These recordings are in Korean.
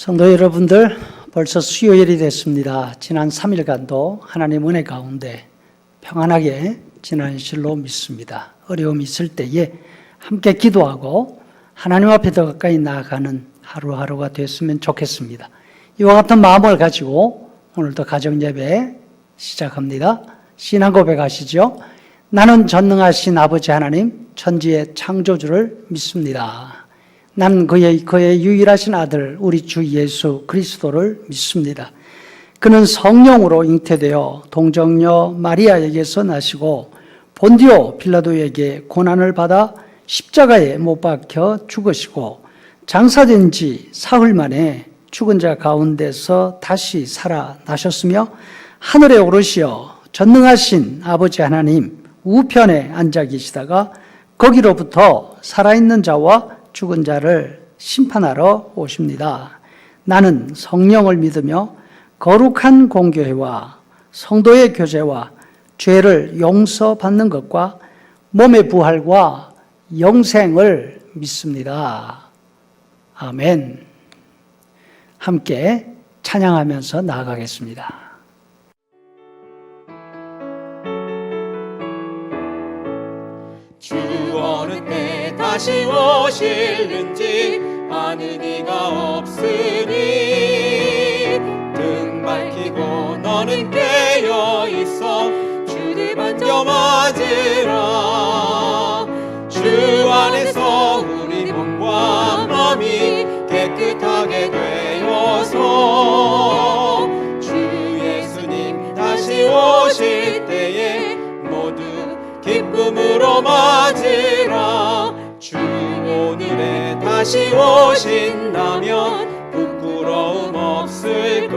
성도 여러분들, 벌써 수요일이 됐습니다. 지난 3일간도 하나님 은혜 가운데 평안하게 지난 줄로 믿습니다. 어려움이 있을 때에 함께 기도하고 하나님 앞에 더 가까이 나아가는 하루하루가 됐으면 좋겠습니다. 이와 같은 마음을 가지고 오늘도 가정예배 시작합니다. 신앙 고백하시죠. 나는 전능하신 아버지 하나님, 천지의 창조주를 믿습니다. 나는 그의 유일하신 아들 우리 주 예수 그리스도를 믿습니다. 그는 성령으로 잉태되어 동정녀 마리아에게서 나시고 본디오 빌라도에게 고난을 받아 십자가에 못 박혀 죽으시고 장사된 지 사흘 만에 죽은 자 가운데서 다시 살아나셨으며 하늘에 오르시어 전능하신 아버지 하나님 우편에 앉아 계시다가 거기로부터 살아있는 자와 죽은 자를 심판하러 오십니다. 나는 성령을 믿으며 거룩한 공교회와 성도의 교제와 죄를 용서받는 것과 몸의 부활과 영생을 믿습니다. 아멘. 함께 찬양하면서 나아가겠습니다. 주 어느 때 다시 오실는지 아는 이가 없으니 등 밝히고 너는 깨어 있어 주를 만져 맞으라. 주 안에서 우리 몸과 마음이 깨끗하게 되어서 주 예수님 다시 오실 때에 모두 기쁨으로 맞으라. 주 오늘에 다시 오신다면 부끄러움 없을까.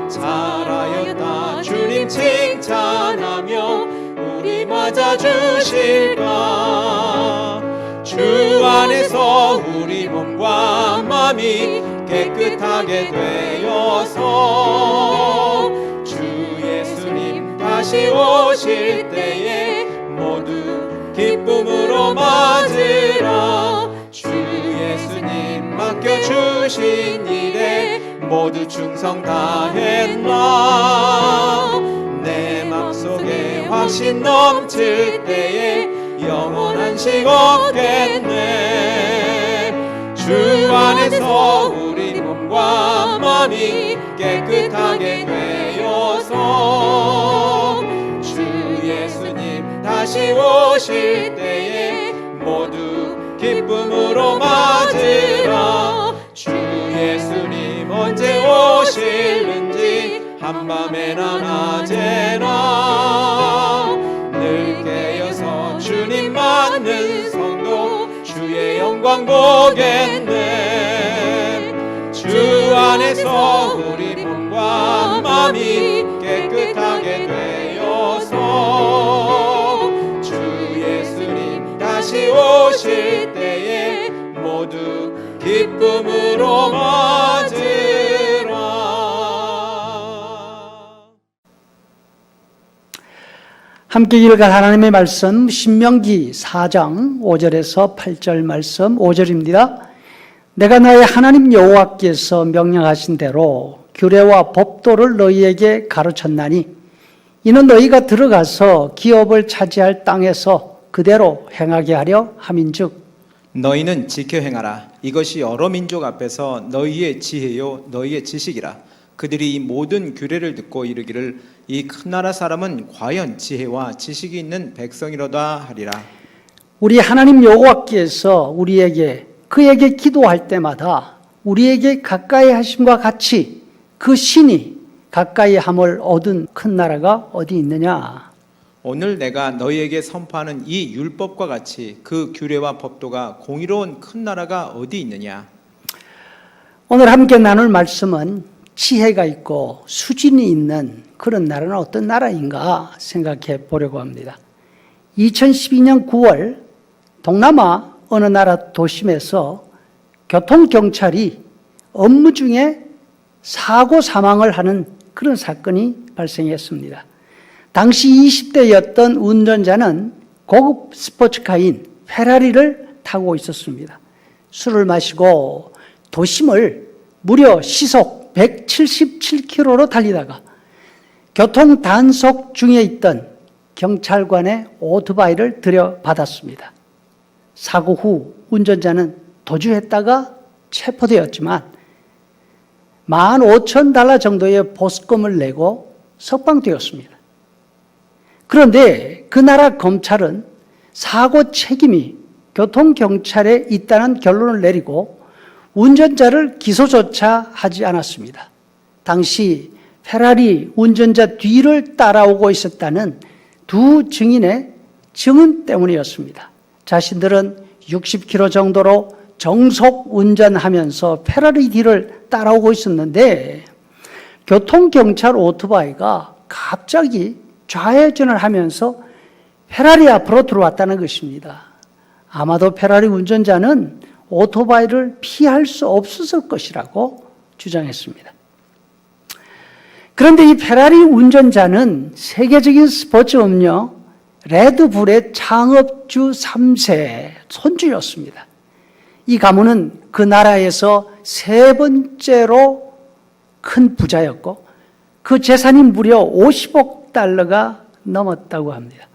잘하였다 주님 칭찬하며 우리 맞아주실까. 주 안에서 우리 몸과 마음이 깨끗하게 되어서 주 예수님 다시 오실 때에 모두 기쁨으로 맞으라. 주 예수님 맡겨주신 일에 모두 충성 다했나. 내 맘속에 확신 넘칠 때에 영원한 식 없겠네. 주 안에서 우리 몸과 마음이 깨끗하게 되어서 주 예수님 다시 오실 때에 모두 기쁨으로 맞으라. 주 예수님 언제 오실는지 한밤에나 낮에나 늘 깨어서 주님 맞는 성도 주의 영광 보겠네. 주 안에서 우리 몸과 마음이 깨끗하게 되어서 주 예수님 다시 오실 때에 모두 기쁨으로 맞으라. 함께 읽을 하나님의 말씀 신명기 4장 5절에서 8절 말씀 5절입니다. 내가 나의 하나님 여호와께서 명령하신 대로 규례와 법도를 너희에게 가르쳤나니 이는 너희가 들어가서 기업을 차지할 땅에서 그대로 행하게 하려 함인즉 너희는 지켜 행하라. 이것이 여러 민족 앞에서 너희의 지혜요 너희의 지식이라. 그들이 이 모든 규례를 듣고 이르기를 이 큰 나라 사람은 과연 지혜와 지식이 있는 백성이로다 하리라. 우리 하나님 여호와께서 우리에게 그에게 기도할 때마다 우리에게 가까이 하심과 같이 그 신이 가까이 함을 얻은 큰 나라가 어디 있느냐. 오늘 내가 너희에게 선포하는 이 율법과 같이 그 규례와 법도가 공의로운 큰 나라가 어디 있느냐. 오늘 함께 나눌 말씀은 지혜가 있고 수준이 있는 그런 나라는 어떤 나라인가 생각해 보려고 합니다. 2012년 9월 동남아 어느 나라 도심에서 교통경찰이 업무 중에 사고 사망을 하는 그런 사건이 발생했습니다. 당시 20대였던 운전자는 고급 스포츠카인 페라리를 타고 있었습니다. 술을 마시고 도심을 무려 시속 177km로 달리다가 교통 단속 중에 있던 경찰관의 오토바이를 들여받았습니다. 사고 후 운전자는 도주했다가 체포되었지만 $15,000 정도의 보석금을 내고 석방되었습니다. 그런데 그 나라 검찰은 사고 책임이 교통경찰에 있다는 결론을 내리고 운전자를 기소조차 하지 않았습니다. 당시 페라리 운전자 뒤를 따라오고 있었다는 두 증인의 증언 때문이었습니다. 자신들은 60km 정도로 정속 운전하면서 페라리 뒤를 따라오고 있었는데 교통경찰 오토바이가 갑자기 좌회전을 하면서 페라리 앞으로 들어왔다는 것입니다. 아마도 페라리 운전자는 오토바이를 피할 수 없었을 것이라고 주장했습니다. 그런데 이 페라리 운전자는 세계적인 스포츠 음료 레드불의 창업주 3세 손주였습니다. 이 가문은 그 나라에서 세 번째로 큰 부자였고 그 재산이 무려 50억 달러가 넘었다고 합니다.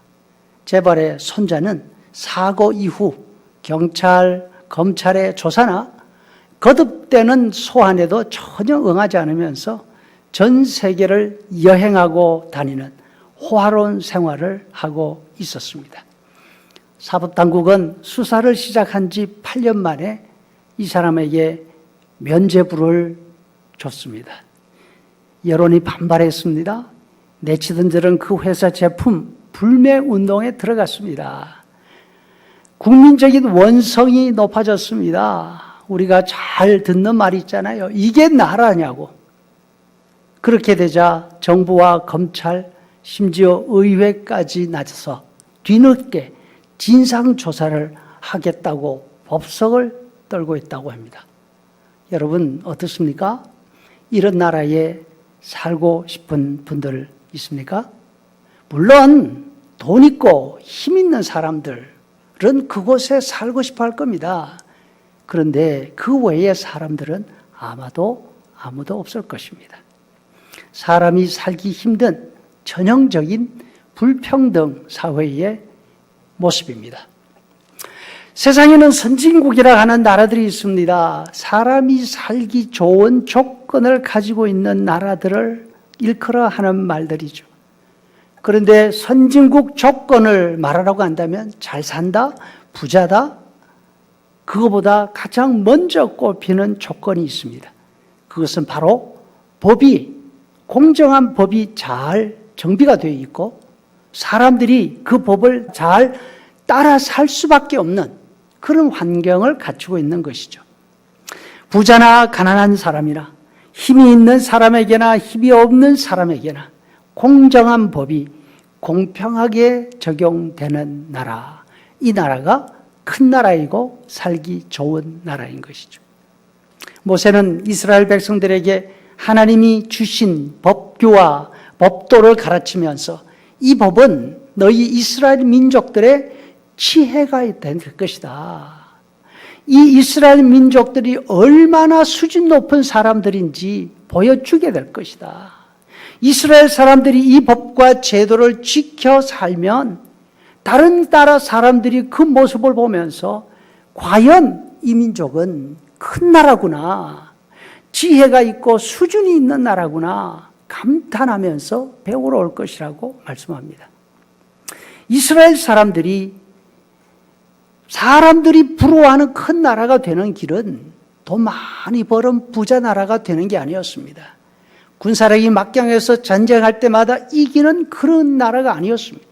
재벌의 손자는 사고 이후 경찰, 검찰의 조사나 거듭되는 소환에도 전혀 응하지 않으면서 전 세계를 여행하고 다니는 호화로운 생활을 하고 있었습니다. 사법당국은 수사를 시작한 지 8년 만에 이 사람에게 면죄부를 줬습니다. 여론이 반발했습니다. 내치던들은 그 회사 제품 불매 운동에 들어갔습니다. 국민적인 원성이 높아졌습니다. 우리가 잘 듣는 말이 있잖아요. 이게 나라냐고. 그렇게 되자 정부와 검찰, 심지어 의회까지 나서서 뒤늦게 진상조사를 하겠다고 법석을 떨고 있다고 합니다. 여러분 어떻습니까? 이런 나라에 살고 싶은 분들 있습니까? 물론 돈 있고 힘 있는 사람들은 그곳에 살고 싶어 할 겁니다. 그런데 그 외의 사람들은 아마도 아무도 없을 것입니다. 사람이 살기 힘든 전형적인 불평등 사회의 모습입니다. 세상에는 선진국이라 하는 나라들이 있습니다. 사람이 살기 좋은 조건을 가지고 있는 나라들을 일컬어 하는 말들이죠. 그런데 선진국 조건을 말하라고 한다면 잘 산다, 부자다, 그거보다 가장 먼저 꼽히는 조건이 있습니다. 그것은 바로 공정한 법이 잘 정비가 되어 있고 사람들이 그 법을 잘 따라 살 수밖에 없는 그런 환경을 갖추고 있는 것이죠. 부자나 가난한 사람이나 힘이 있는 사람에게나 힘이 없는 사람에게나 공정한 법이 공평하게 적용되는 나라, 이 나라가 큰 나라이고 살기 좋은 나라인 것이죠. 모세는 이스라엘 백성들에게 하나님이 주신 법규와 법도를 가르치면서 이 법은 너희 이스라엘 민족들의 지혜가 될 것이다. 이 이스라엘 민족들이 얼마나 수준 높은 사람들인지 보여주게 될 것이다. 이스라엘 사람들이 이 법과 제도를 지켜 살면 다른 나라 사람들이 그 모습을 보면서 과연 이 민족은 큰 나라구나, 지혜가 있고 수준이 있는 나라구나 감탄하면서 배우러 올 것이라고 말씀합니다. 이스라엘 사람들이 부러워하는 큰 나라가 되는 길은 돈 많이 벌은 부자 나라가 되는 게 아니었습니다. 군사력이 막강해서 전쟁할 때마다 이기는 그런 나라가 아니었습니다.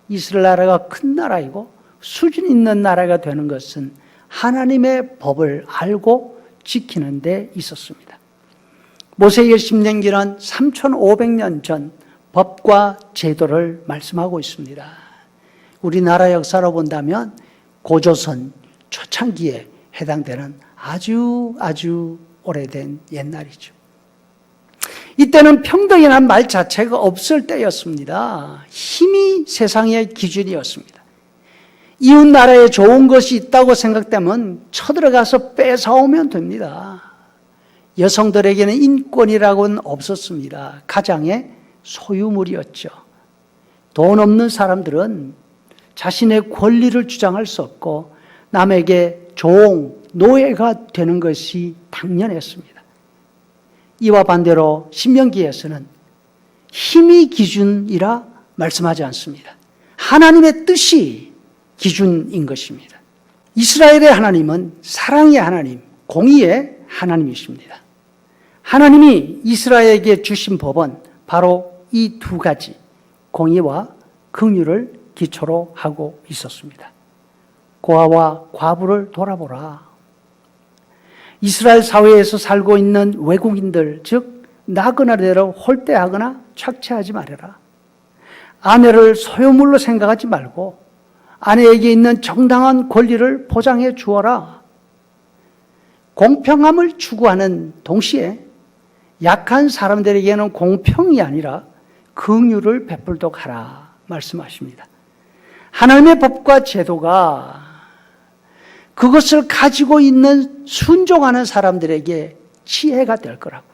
이스라엘 나라가 큰 나라이고 수준 있는 나라가 되는 것은 하나님의 법을 알고 지키는 데 있었습니다. 모세의 십년기는 3,500년 전 법과 제도를 말씀하고 있습니다. 우리나라 역사로 본다면 고조선 초창기에 해당되는 아주 오래된 옛날이죠. 이때는 평등이라는 말 자체가 없을 때였습니다. 힘이 세상의 기준이었습니다. 이웃 나라에 좋은 것이 있다고 생각되면 쳐들어가서 뺏어오면 됩니다. 여성들에게는 인권이라고는 없었습니다. 가장의 소유물이었죠. 돈 없는 사람들은 자신의 권리를 주장할 수 없고 남에게 노예가 되는 것이 당연했습니다. 이와 반대로 신명기에서는 힘이 기준이라 말씀하지 않습니다. 하나님의 뜻이 기준인 것입니다. 이스라엘의 하나님은 사랑의 하나님, 공의의 하나님이십니다. 하나님이 이스라엘에게 주신 법은 바로 이 두 가지, 공의와 긍휼을 기초로 하고 있었습니다. 고아와 과부를 돌아보라. 이스라엘 사회에서 살고 있는 외국인들, 즉 나그나 대로 홀대하거나 착취하지 말아라. 아내를 소유물로 생각하지 말고 아내에게 있는 정당한 권리를 보장해 주어라. 공평함을 추구하는 동시에 약한 사람들에게는 공평이 아니라 긍휼을 베풀도록 하라 말씀하십니다. 하나님의 법과 제도가 그것을 가지고 있는 순종하는 사람들에게 지혜가 될 거라고.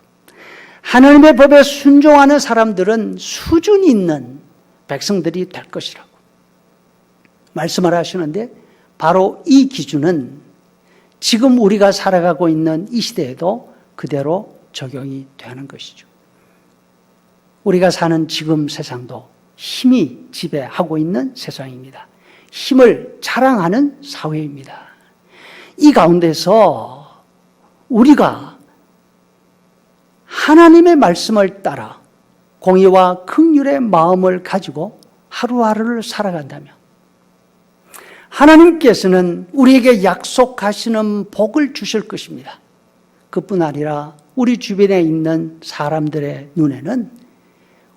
하나님의 법에 순종하는 사람들은 수준이 있는 백성들이 될 것이라고 말씀을 하시는데, 바로 이 기준은 지금 우리가 살아가고 있는 이 시대에도 그대로 적용이 되는 것이죠. 우리가 사는 지금 세상도 힘이 지배하고 있는 세상입니다. 힘을 자랑하는 사회입니다. 이 가운데서 우리가 하나님의 말씀을 따라 공의와 긍휼의 마음을 가지고 하루하루를 살아간다면 하나님께서는 우리에게 약속하시는 복을 주실 것입니다. 그뿐 아니라 우리 주변에 있는 사람들의 눈에는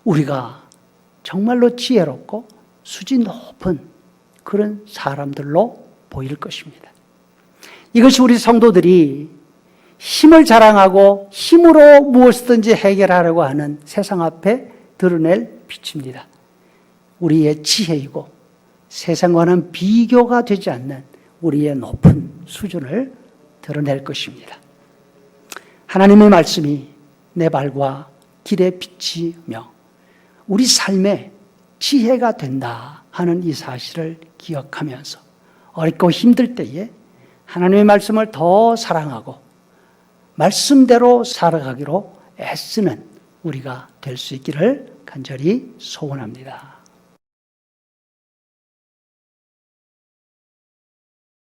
우리가 정말로 지혜롭고 수지 높은 그런 사람들로 보일 것입니다. 이것이 우리 성도들이 힘을 자랑하고 힘으로 무엇이든지 해결하려고 하는 세상 앞에 드러낼 빛입니다. 우리의 지혜이고 세상과는 비교가 되지 않는 우리의 높은 수준을 드러낼 것입니다. 하나님의 말씀이 내 발과 길의 빛이며 우리 삶의 지혜가 된다 하는 이 사실을 기억하면서 어렵고 힘들 때에 하나님의 말씀을 더 사랑하고 말씀대로 살아가기로 애쓰는 우리가 될 수 있기를 간절히 소원합니다.